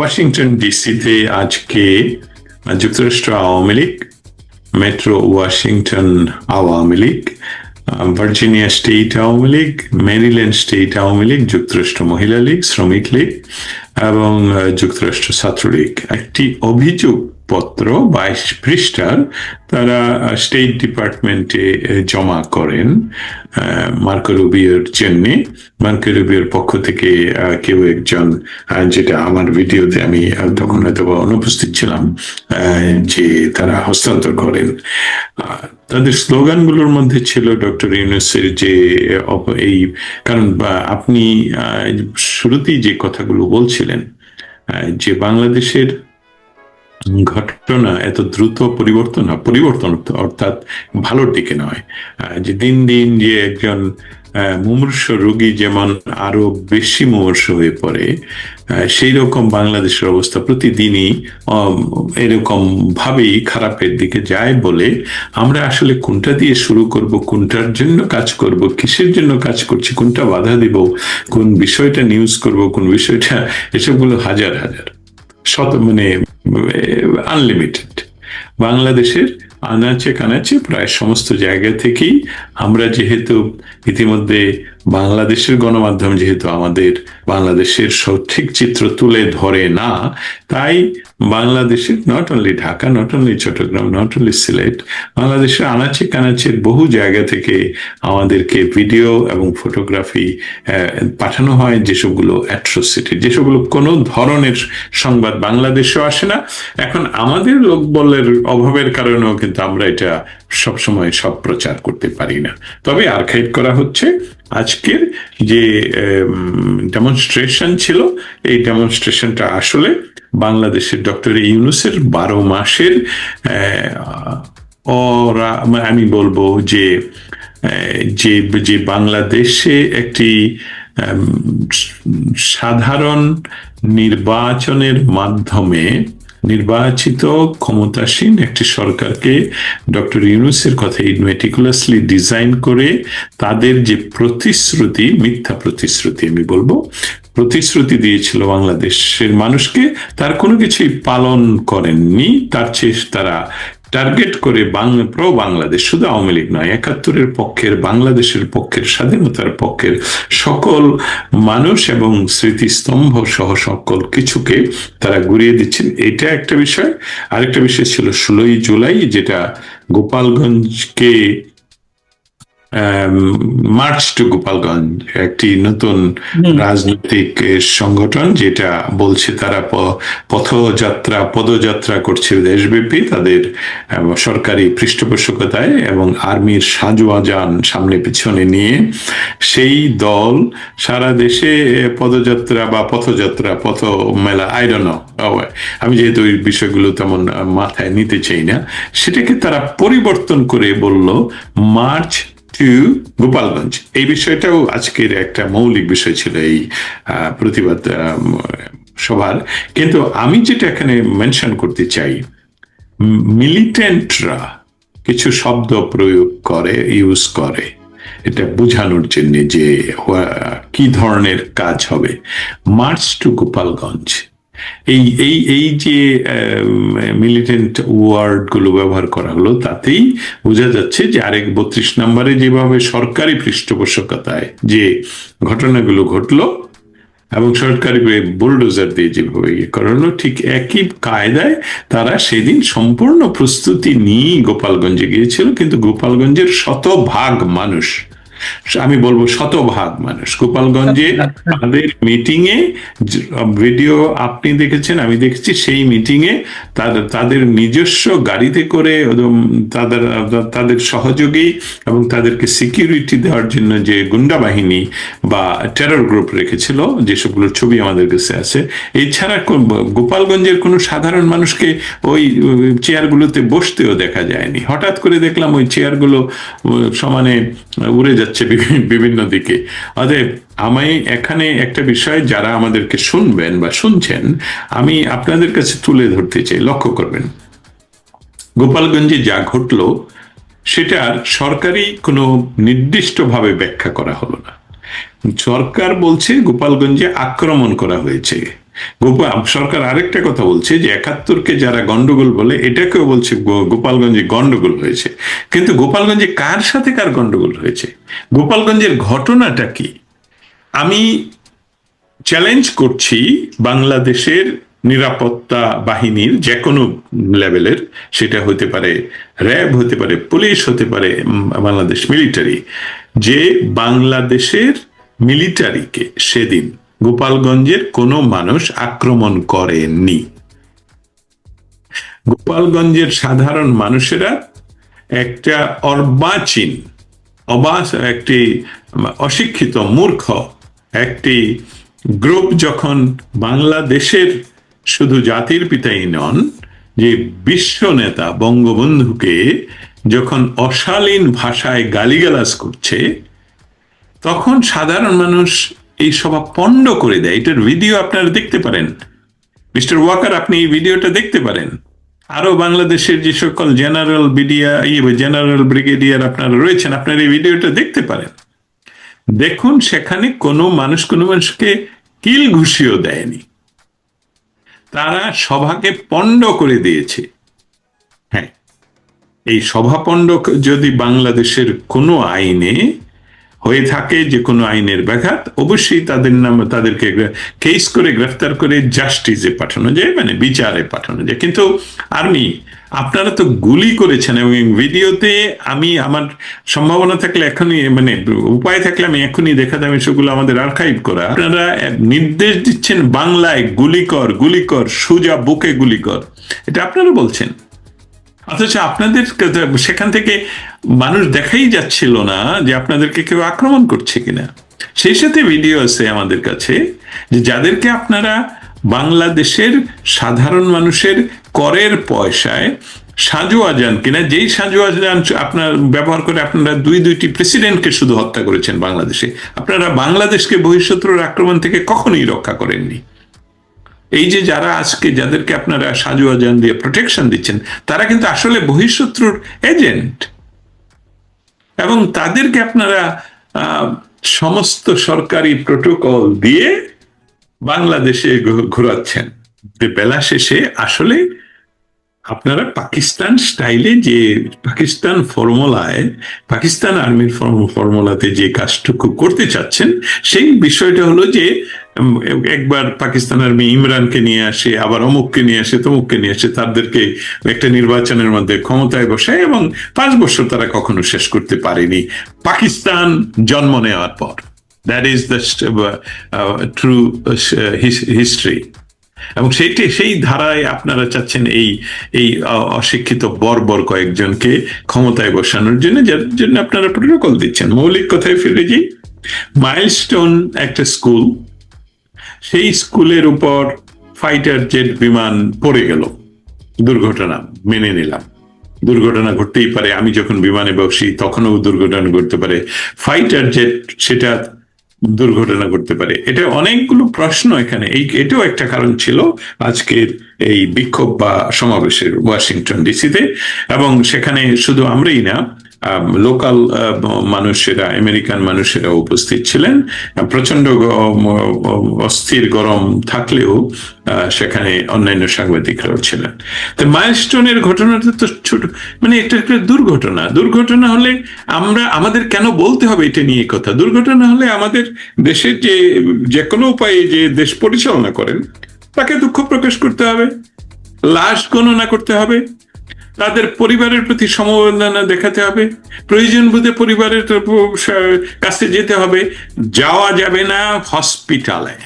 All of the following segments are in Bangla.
ওয়াশিংটন ডিসিতে আজকে যুক্তরাষ্ট্র Awami League, metro Washington Awami League, Virginia state Awami League, Maryland state Awami League, যুক্তরাষ্ট্র মহিলা লীগ, শ্রমিক লীগ এবং যুক্তরাষ্ট্র ছাত্রলীগ একটি অভিযোগ পত্র 22 পৃষ্ঠার তারা স্টেট ডিপার্টমেন্টে জমা করেন মার্কো রুবিওর জন্য। মার্কো রুবিওর পক্ষ থেকে কেউ একজন, যেটা আমার ভিডিওতে আমি তখন হয়তো অনুপস্থিত ছিলাম, যে তারা হস্তান্তর করেন। তাদের স্লোগানগুলোর মধ্যে ছিল ডক্টর ইউনূসের যে এই, কারণ আপনি শুরুতেই যে কথাগুলো বলছিলেন যে বাংলাদেশের ঘটনা এত দ্রুত পরিবর্তন অর্থাৎ ভালোর দিকে নয়, যে দিন দিন যে একজন মুমূর্ষু রোগী যেমন আরো বেশি মুমূর্ষু হয়ে পড়ে, সেই রকম বাংলাদেশের অবস্থা প্রতিদিনই এরকম ভাবেই খারাপের দিকে যায় বলে আমরা আসলে কোনটা দিয়ে শুরু করব, কোনটার জন্য কাজ করব, কিসের জন্য কাজ করছি, কোনটা বাধা দিব, কোন বিষয়টা নিউজ করব, কোন বিষয়টা, এসবগুলো হাজার হাজার আনলিমিটেড। বাংলাদেশের আনাচে কানাচে প্রায় সমস্ত জায়গা থেকেই আমরা, যেহেতু ইতিমধ্যে বাংলাদেশের গণমাধ্যম যেহেতু আমাদের বাংলাদেশের সঠিক চিত্র তুলে ধরে না, তাই বাংলাদেশের not only Dhaka, not only Chittagong, not only Sylhet, বাংলাদেশের আনাচে কানাচের বহু জায়গা থেকে আমাদেরকে ভিডিও এবং ফটোগ্রাফি পাঠানো হয়, যেসবগুলো অ্যাট্রোসিটি, যেসবগুলো কোনো ধরনের সংবাদ বাংলাদেশেও আসে না। এখন আমাদের লোকবলের অভাবের কারণেও কিন্তু আমরা এটা সবসময় সব প্রচার করতে পারি না। তবে আর্কাইভ করা হচ্ছে। আজকের যে ডেমনস্ট্রেশন ছিল, এই ডেমনস্ট্রেশনটা আসলে বাংলাদেশের ডক্টর ইউনূসের 12 মাসের আমি বলবো যে যে বাংলাদেশে একটি সাধারণ নির্বাচনের মাধ্যমে নির্বাচিত ক্ষমতাসীন একটি সরকারকে ডক্টর ইউনূসের কথা মেটিকুলাসলি ডিজাইন করে তাদের যে প্রতিশ্রুতি, মিথ্যা প্রতিশ্রুতি আমি বলবো, প্রতিশ্রুতি দিয়েছিল বাংলাদেশের মানুষকে, তার কোনো কিছুই পালন করেননি। তার চেয়ে তারা টার্গেট করে প্রো বাংলাদেশ, শুধু আওয়ামী লীগ নয়, 71-এর পক্ষের, বাংলাদেশের পক্ষের, স্বাধীনতার পক্ষের সকল মানুষ এবং স্মৃতিস্তম্ভ সহ সকল কিছুকে তারা গুড়িয়ে দিচ্ছেন। এটা একটা বিষয়। আরেকটা বিষয় ছিল 16ই জুলাই, যেটা গোপালগঞ্জকে মার্চ টু গোপালগঞ্জ, একটি নতুন রাজনৈতিক সংগঠন যেটা বলছে তারা পদযাত্রা করছে দেশব্যাপী তাদের সরকারি পৃষ্ঠপোষকতায় এবং আর্মির সাজোয়াজান সামনে পিছনে নিয়ে। সেই দল সারা দেশে পদযাত্রা বা পথ মেলা, আই ডোন্ট নো, আমি যেহেতু ওই বিষয়গুলো তেমন মাথায় নিতে চাই না, সেটাকে তারা পরিবর্তন করে বলল মার্চ টু গোপালগঞ্জ। এই বিষয়টাও আজকের একটা মৌলিক বিষয় ছিল এই প্রতিবাদ সভার। কিন্তু আমি যেটা এখানে মেনশন করতে চাই, মিলিটেন্টরা কিছু শব্দ প্রয়োগ করে, ইউজ করে এটা বোঝানোর জন্য যে কি ধরনের কাজ হবে। মার্চ টু গোপালগঞ্জ, এই যে মিলিটেন্ট ওয়ার্ড গুলো ব্যবহার করা হলো, তাতেই বোঝা যাচ্ছে যে আরেক 32 নম্বরে যেভাবে সরকারি পৃষ্ঠপোষকতায় যে ঘটনাগুলো ঘটলো এবং সরকারি বুলডোজার দিয়ে যেভাবে করা হলো, ঠিক একই কায়দায় তারা সেদিন সম্পূর্ণ প্রস্তুতি নিয়ে গোপালগঞ্জে গিয়েছিল। কিন্তু গোপালগঞ্জের শতভাগ মানুষ, আমি বলবো শতভাগ মানুষ গোপালগঞ্জে তাদের মিটিং এ, ভিডিও আপনি দেখেছেন, আমি দেখেছি, সেই মিটিং এ তাদের নিজস্ব গাড়িতে করে তাদের সহযোগী এবং তাদেরকে সিকিউরিটি দেওয়ার জন্য যে গুন্ডা বাহিনী বা টেরর গ্রুপ রেখেছিল, যেসবগুলোর ছবি আমাদের কাছে আছে, এছাড়া গোপালগঞ্জের কোনো সাধারণ মানুষকে ওই চেয়ারগুলোতে বসতেও দেখা যায়নি। হঠাৎ করে দেখলাম ওই চেয়ারগুলো সমানে উড়ে যাচ্ছে বিভিন্ন দিকে। অতএব আমি এখানে একটা বিষয়, যারা আমাদেরকে শুনবেন বা শুনছেন, আমি আপনাদের কাছে তুলে ধরতে চাই। লক্ষ্য করবেন, গোপালগঞ্জে যা ঘটলো সেটার সরকারি কোনো নির্দিষ্টভাবে ব্যাখ্যা করা হলো না। সরকার বলছে গোপালগঞ্জে আক্রমণ করা হয়েছে, সরকার আরেকটা কথা বলছে যে 71-কে যারা গন্ডগোল বলে, এটাকেও বলছে গোপালগঞ্জে গন্ডগোল হয়েছে। কিন্তু গোপালগঞ্জে কার সাথে কার গন্ডগোল হয়েছে, গোপালগঞ্জের ঘটনাটা কি? আমি চ্যালেঞ্জ করছি বাংলাদেশের নিরাপত্তা বাহিনীর যে কোনো লেভেলের, সেটা হতে পারে র্যাব, হতে পারে পুলিশ, হতে পারে বাংলাদেশ মিলিটারি, যে বাংলাদেশের মিলিটারিকে সেদিন গোপালগঞ্জের কোনো মানুষ আক্রমণ করেনি। গোপালগঞ্জের সাধারণ মানুষেরা একটা অর্বাচীন একটি অশিক্ষিত মূর্খ একটি গ্রুপ যখন বাংলাদেশের শুধু জাতির পিতাই নন, যে বিশ্ব নেতা বঙ্গবন্ধুকে যখন অশালীন ভাষায় গালিগালাজ করছে, তখন সাধারণ মানুষ এই সভা পণ্ড করে দেয়। এটার ভিডিও আপনারা দেখতে পারেন, মিস্টার ওয়াকার, আপনি এই ভিডিওটা দেখতে পারেন। আরো বাংলাদেশের যে সকল জেনারেল ব্রিগেডিয়ার আপনারা রয়েছেন, আপনারা এই ভিডিওটা দেখতে পারেন। দেখুন, সেখানে কোনো মানুষকে কিল ঘুষিও দেয়নি, তারা সভাকে পণ্ড করে দিয়েছে। হ্যাঁ, এই সভা পণ্ড যদি বাংলাদেশের কোনো আইনে হয়ে থাকে, যে কোনো আইনের ব্যাঘাত, অবশ্যই তাদেরকে কেস করে গ্রেফতার করে জাস্টিসে পাঠানো যায়, মানে বিচারে পাঠানো যায়। কিন্তু আর্মি, আপনারা তো গুলি করেছেন, এবং ভিডিওতে আমি আমার সম্ভাবনা থাকলে এখনই, মানে উপায় থাকলে আমি এখনই দেখাতাম সেগুলো আমাদের আর্কাইভ করা। আপনারা নির্দেশ দিচ্ছেন বাংলায় গুলি কর, সোজা বুকে গুলি কর, এটা আপনারা বলছেন। অথচ আপনাদের সেখান থেকে মানুষ দেখাই যাচ্ছিল না যে আপনাদেরকে কেউ আক্রমণ করছে কিনা। সেই সাথে ভিডিও আছে আমাদের কাছে, যে যাদেরকে আপনারা বাংলাদেশের সাধারণ মানুষের করের পয়সায় সাজু আজান কিনা, যেই সাজু আজান আপনার ব্যবহার করে আপনারা দুইটি প্রেসিডেন্টকে শুধু হত্যা করেছেন বাংলাদেশে। আপনারা বাংলাদেশকে বহিঃশত্রুর আক্রমণ থেকে কখনোই রক্ষা করেননি। এই যে যারা আজকে যাদেরকে আপনারা সাজু আজান দিয়ে প্রোটেকশন দিচ্ছেন, তারা কিন্তু আসলে বহিঃশত্রুর এজেন্ট, এবং তাদেরকে আপনারা সমস্ত সরকারি প্রোটোকল দিয়ে বাংলাদেশে ঘোরাচ্ছেন। বেলা শেষে আসলে আপনারা পাকিস্তান স্টাইলে, যে পাকিস্তান ফর্মুলায়, পাকিস্তান আর্মির ফর্মুলাতে যে কাজটুকু করতে চাচ্ছেন, সেই বিষয়টা হলো যে একবার পাকিস্তান আর্মি ইমরানকে নিয়ে আসে, আবার অমুককে নিয়ে আসে, তমুককে নিয়ে আসে, তাদেরকে একটা নির্বাচনের মধ্যে ক্ষমতায় বসায়, এবং 5 বছর তারা কখনো শেষ করতে পারেনি পাকিস্তান জন্ম নেওয়ার পর। That is the true history. এবং সেই ধারায় আপনারা চাচ্ছেন এই অশিক্ষিত বর্বর কয়েকজনকে ক্ষমতায় বসানোর জন্য, যার জন্য আপনারা প্রোটোকল দিচ্ছেন। মৌলিক কথায় ফিরে যাই, মাইলস্টোন একটা স্কুল, সেই স্কুলের উপর ফাইটার জেট বিমান পড়ে গেল, দুর্ঘটনা, মেনে নিলাম, দুর্ঘটনা ঘটতেই পারে। আমি যখন বিমানে বসি তখনও দুর্ঘটনা ঘটতে পারে, ফাইটার জেট সেটা দুর্ঘটনা ঘটতে পারে। এটা অনেকগুলো প্রশ্ন এখানে। এটাও একটা কারণ ছিল আজকের এই বিক্ষোভ বা সমাবেশের ওয়াশিংটন ডিসিতে। এবং সেখানে শুধু আমরাই না, লোকাল মানুষেরা, আমেরিকান মানুষেরা উপস্থিত ছিলেন। প্রচন্ড অস্থির গরম থাকলেও সেখানে অন্যান্য সাংবাদিকরাও ছিলেন। তো মাইলস্টোনের ঘটনাটা তো ছোট, মানে এটা একটা দুর্ঘটনা হলে আমাদের কেন বলতে হবে এটা নিয়ে কথা? দুর্ঘটনা হলে আমাদের দেশের যে কোনো উপায়ে যে দেশ পরিচালনা করেন, তাকে দুঃখ প্রকাশ করতে হবে, লাশ গণনা করতে হবে, তাদের পরিবারের প্রতি সমবেদনা দেখাতে হবে, প্রয়োজন বোধে পরিবারের কাছে যেতে হবে। যাওয়া যাবে না হসপিটালে,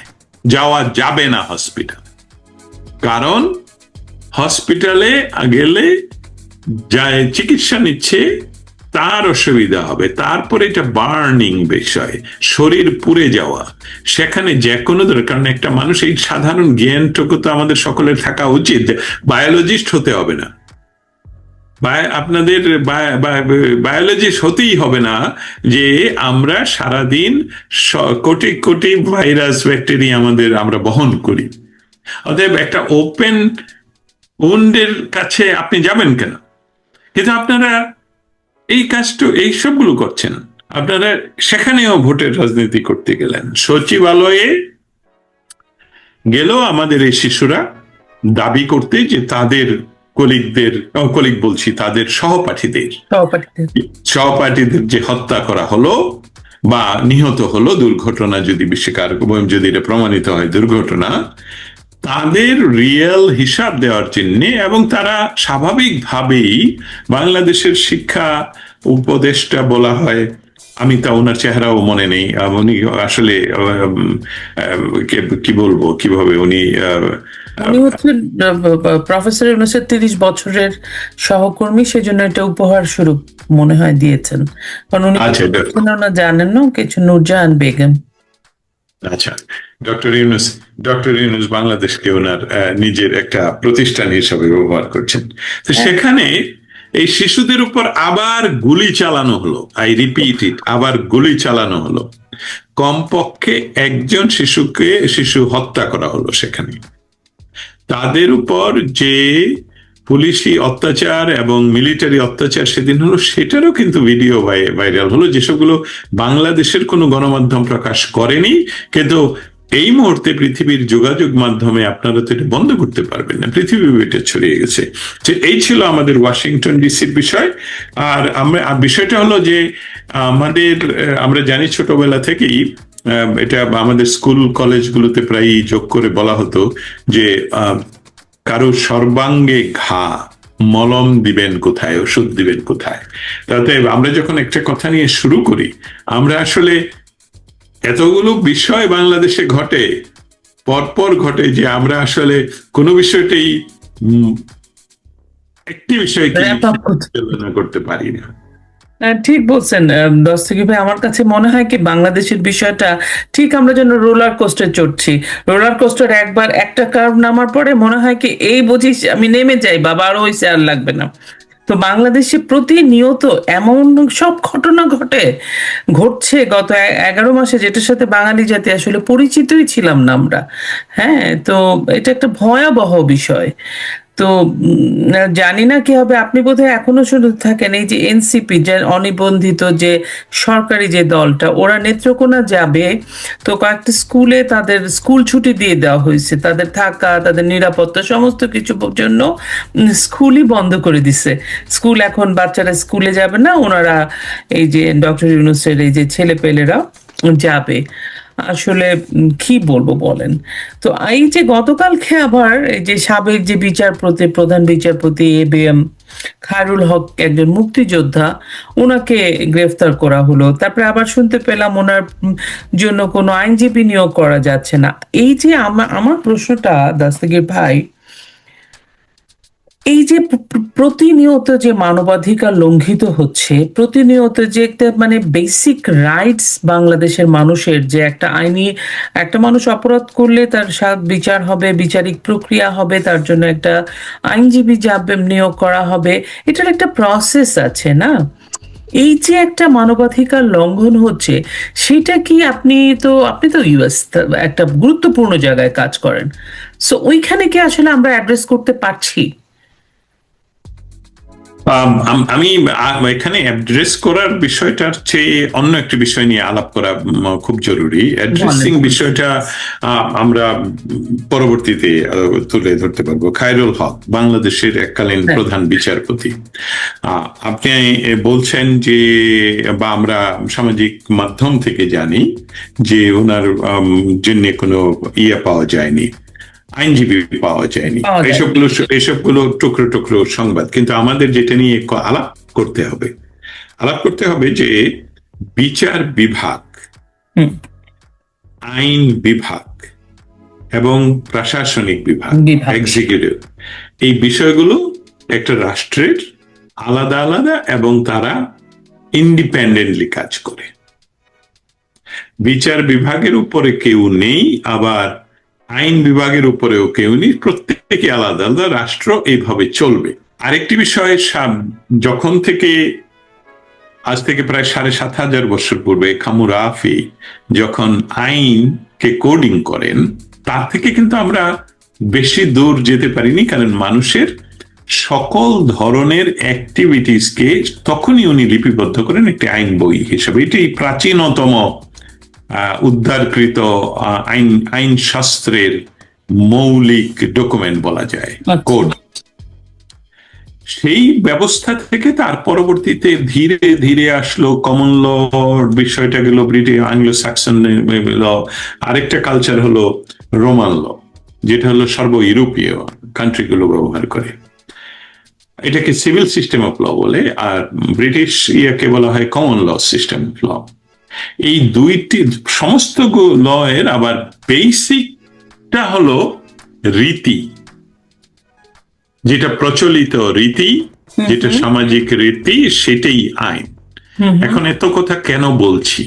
কারণ হসপিটালে গেলে যায় চিকিৎসা নিচ্ছে, তার অসুবিধা হবে। তারপরে এটা বার্নিং বিষয়, শরীর পুড়ে যাওয়া, সেখানে যে কোনো কারণ একটা মানুষ, এই সাধারণ জ্ঞানটুকু তো আমাদের সকলের থাকা উচিত। বায়োলজিস্ট হতে হবে না, আপনাদের বায়োলজিস্ট হতেই হবে না যে আমরা সারাদিন কোটি কোটি ভাইরাস ব্যাকটেরিয়া আমরা বহন করি। অতএব একটা ওপেন উন্ডের কাছে আপনি যাবেন কেন? কিন্তু আপনারা এই সবগুলো করছেন। আপনারা সেখানেও ভোটের রাজনীতি করতে গেলেন। সচিবালয়ে গেল আমাদের এই শিশুরা দাবি করতে যে তাদের কলিগ বলছি, তাদের সহপাঠীদের যে হত্যা করা হলো বা নিহত হলো, দুর্ঘটনা যদি স্বীকার যদি এটা প্রমাণিত হয় দুর্ঘটনা, তাদের রিয়েল হিসাব দেওয়ার জন্য, এবং তারা স্বাভাবিকভাবেই বাংলাদেশের শিক্ষা উপদেষ্টা বলা হয়, আমি তা ওনার চেহারাও মনে নেই, উনি আসলে কি বলবো কিভাবে উনি উনি হচ্ছেন প্রফেসর ইউনূসের 30 বছরের সহকর্মী, সেজন্য এটা উপহার স্বরূপ মনে হয় দিয়েছেন, কারণ উনি না জানেন না কিছু। নূরজাহান বেগম। আচ্ছা, ডক্টর ইউনূস বাংলাদেশকে ওনার নিজের একটা প্রতিষ্ঠান হিসাবে ব্যবহার করছেন। তো সেখানে এই শিশুদের উপর আবার গুলি চালানো হলো, আই রিপিট ইট, আবার গুলি চালানো হলো, কমপক্ষে একজন শিশু হত্যা করা হলো সেখানে। তাদের উপর যে পুলিশি অত্যাচার এবং মিলিটারি অত্যাচার সেদিন হলো, সেটারও কিন্তু ভিডিও ভাইরাল হলো, যেসবগুলো বাংলাদেশের কোনো গণমাধ্যম প্রকাশ করেনি। কিন্তু এই মুহূর্তে পৃথিবীর যোগাযোগ মাধ্যমে আপনারা তো এটা বন্ধ করতে পারবেন না, পৃথিবী এটা ছড়িয়ে গেছে। এই ছিল আমাদের ওয়াশিংটন ডিসির বিষয়। আর বিষয়টা হলো যে আমরা জানি ছোটবেলা থেকেই, এটা আমাদের স্কুল কলেজগুলোতে প্রায় যোগ করে বলা হতো যে কারো সর্বাঙ্গে ঘা, মলম দিবেন কোথায়, ওষুধ দিবেন কোথায়। তাতে আমরা যখন একটা কথা নিয়ে শুরু করি, আমরা আসলে এতগুলো বিষয় বাংলাদেশে পরপর ঘটে যে আমরা আসলে কোনো বিষয়টাই একটি বিষয়কে তুলনা করতে পারি না। ঠিক বলছেন দস্তগীর ভাই। আমার কাছে মনে হয় কি, বাংলাদেশের বিষয়টা ঠিক আমরা যেন রোলার কোস্টার চড়ছি। রোলার কোস্টার একবার একটা কার্ভ নামার পরে মনে হয় কি এই বুঝিস আমি নেমে যাই, বাবা আরো হইছে, আর লাগবে না। তো বাংলাদেশে প্রতিনিয়ত এমন সব ঘটনা ঘটছে গত 11 মাসে, যেটার সাথে বাঙালি জাতি আসলে পরিচিতই ছিলাম না আমরা। হ্যাঁ, তো এটা একটা ভয়াবহ বিষয়। তো জানি না কি হবে। আপনি বোধহয় এখনো শুনে থাকেন এই যে এনসিপি, যে অনিবন্ধিত যে সরকারি যে দলটা, ওরা নেত্রকোনা যাবে। তো কয়েকটা স্কুলে তাদের স্কুল ছুটি দিয়ে দেওয়া হয়েছে, তাদের থাকা, তাদের নিরাপত্তা সমস্ত কিছুর জন্য স্কুলই বন্ধ করে দিছে। স্কুল এখন বাচ্চারা স্কুলে যাবে না, ওনারা এই যে ডক্টর ইউনূসের এই যে ছেলে পেলেরা যাবে। আসলে কি বলবো বলেন। তো এই যে গতকালকে আবার এই যে সাবেক যে প্রধান বিচারপতি ABM খায়রুল হক, একজন মুক্তিযোদ্ধা, ওনাকে গ্রেফতার করা হলো। তারপরে আবার শুনতে পেলাম ওনার জন্য কোনো আইনজীবী নিয়োগ করা যাচ্ছে না। এই যে আমার প্রশ্নটা দস্তগীর ভাই, এই যে প্রতিনিয়ত যে মানবাধিকার লঙ্ঘিত হচ্ছে, প্রতিনিয়ত যে একটা মানে বেসিক রাইটস বাংলাদেশের মানুষের, যে একটা মানুষ অপরাধ করলে তার বিচার হবে, বিচারিক প্রক্রিয়া হবে, তার জন্য একটা আইনজীবী যাবে, নিয়োগ করা হবে, এটার একটা প্রসেস আছে না? এই যে একটা মানবাধিকার লঙ্ঘন হচ্ছে, সেটা কি আপনি তো ইউএস একটা গুরুত্বপূর্ণ জায়গায় কাজ করেন, সো ওইখানে কি আসলে আমরা অ্যাড্রেস করতে পারছি? আমি এখানে অ্যাড্রেস করার বিষয়টার চেয়ে অন্য একটি বিষয় নিয়ে আলাপ করা খুব জরুরি। অ্যাড্রেসিং বিষয়টা আমরা পরবর্তীতে তুলে ধরতে পারবো। খায়রুল হক বাংলাদেশের এককালীন প্রধান বিচারপতি, আপনি বলছেন যে, বা আমরা সামাজিক মাধ্যম থেকে জানি যে ওনার জন্য কোনো পাওয়া যায়নি, আইনজীবী পাওয়া যায়নি, এসবগুলো টুকরো টুকরো সংবাদ। কিন্তু আমাদের যেটা নিয়ে আলাপ করতে হবে যে বিচার বিভাগ, আইন বিভাগ এবং প্রশাসনিক বিভাগ, এক্সিকিউটিভ, এই বিষয়গুলো একটা রাষ্ট্রের আলাদা আলাদা এবং তারা ইন্ডিপেন্ডেন্টলি কাজ করে। বিচার বিভাগের উপরে কেউ নেই, আবার আইন বিভাগের উপরেও কেউ নেই, প্রত্যেকে আলাদা আলাদা, রাষ্ট্র এইভাবে চলবে। আরেকটি বিষয়, যখন থেকে আজ থেকে প্রায় 7,500 বছর পূর্বে খামুরাফি যখন আইনকে কোডিং করেন, তার থেকে কিন্তু আমরা বেশি দূর যেতে পারিনি, কারণ মানুষের সকল ধরনের অ্যাক্টিভিটিসকে তখনই উনি লিপিবদ্ধ করেন একটি আইন বই হিসেবে। এটি প্রাচীনতম উদ্ধারকৃত আইন শাস্ত্রের মৌলিক ডকুমেন্ট বলা যায়, আচ্ছা। কোড। সেই ব্যবস্থা থেকে তার পরবর্তীতে ধীরে ধীরে আসলো কমন ল বিষয়টা, গেল ব্রিটিশ আংলো স্যাক্সন ল। আরেকটা কালচার হলো রোমান ল, যেটা হলো সর্ব ইউরোপীয় কান্ট্রিগুলো ব্যবহার করে। এটাকে সিভিল সিস্টেম অফ ল বলে, আর ব্রিটিশ ইয়াকে বলা হয় common law system of law. এই দুইটি সমস্ত ল এর আবার বেসিকটা হলো রীতি, যেটা প্রচলিত রীতি, যেটা সামাজিক রীতি, সেটাই আইন। এখন এত কথা কেন বলছি?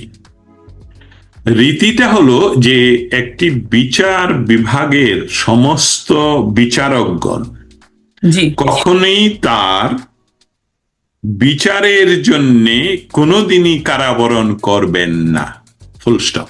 রীতিটা হলো যে একটি বিচার বিভাগের সমস্ত বিচারকগণ জি, কখনোই তার বিচারের জন্যে কোনোদিনই কারাবরণ করবেন না, ফুল স্টপ।